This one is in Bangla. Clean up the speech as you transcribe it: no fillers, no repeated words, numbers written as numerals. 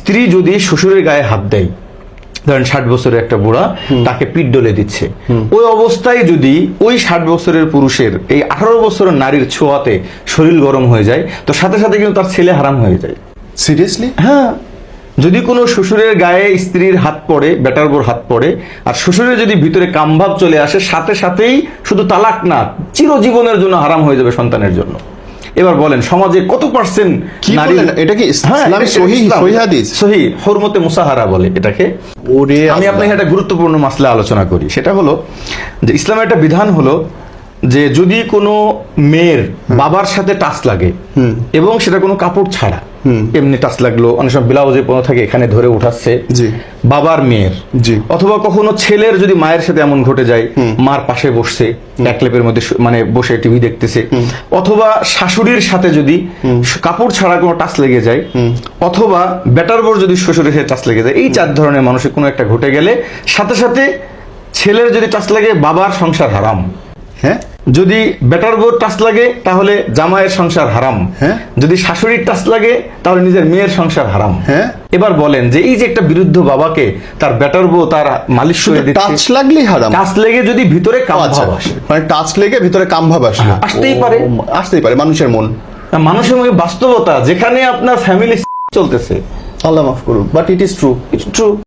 স্ত্রী যদি শ্বশুরের গায়ে হাত দেয়, ধরেন 60 বছরের একটা বুড়া তাকে পিঠ ডলে দিচ্ছে, ওই অবস্থায় যদি ওই 60 বছরের পুরুষের এই 18 বছরের নারীর ছোঁয়াতে শরীর গরম হয়ে যায়, তো সাথে সাথে কিন্তু তার ছেলে হারাম হয়ে যায়। সিরিয়াসলি? হ্যাঁ, যদি কোনো শ্বশুরের গায়ে স্ত্রীর হাত পড়ে, বেটার বোর হাত পড়ে, আর শ্বশুরের যদি ভিতরে কামভাব চলে আসে, সাথে সাথেই শুধু তালাক না, চিরজীবনের জন্য হারাম হয়ে যাবে সন্তানের জন্য। এবার বলেন সমাজে কত পার্সেন্ট কি নারী, বলেন? এটা কি ইসলামী সহিহ হাদিস? সহিহ হুরমতে মুসাহারা বলে এটাকে। ওরে আমি আপনাকে একটা গুরুত্বপূর্ণ মাসলা আলোচনা করি, সেটা হলো যে ইসলামের একটা বিধান হলো যে যদি কোনো মেয়ের বাবার সাথে টাচ লাগে এবং সেটা কোনো কাপড় ছাড়া, এমনি টাচ লাগলো, অনেক সময় ব্লাউজে পরে থাকে এখানে ধরে উঠাচ্ছে, জি, বাবার মেয়ের, জি, অথবা কখনো ছেলের যদি মায়ের সাথে এমন ঘটে যায়, মার পাশে বসছে এক লেপের মধ্যে মানে বসে টিভি দেখতেছে, অথবা শাশুড়ির সাথে যদি কাপড় ছাড়া কোনো টাচ লেগে যায়, অথবা বেটার বোর যদি শ্বশুরের সাথে টাচ লেগে যায়, এই 4 ধরনের মানুষের কোনো একটা ঘটে গেলে সাথে সাথে ছেলের যদি টাচ লাগে বাবার সংসার হারাম। হ্যাঁ, যদি বেটার বোর টাচ লাগে তাহলে জামাইয়ের সংসার হারাম। হ্যাঁ, যদি শাশুড়ির টাচ লাগে তাহলে নিজের মেয়ের সংসার হারাম। হ্যাঁ। এবার বলেন যে এই যে একটা বিরুদ্ধ বাবাকে তার বেটার বউ তার মালিশ করে দিচ্ছে, টাচ লাগলেই হারাম? টাচ লেগে যদি ভিতরে কামভাব আসে, মানে টাচ লেগে ভিতরে কামভাব আসে, আসতেই পারে, আসতেই পারে। মানুষের মন, মানুষের মধ্যে বাস্তবতা, যেখানে আপনার ফ্যামিলি চলতেছে। আল্লাহ মাফ করুন, but it is true. It's true.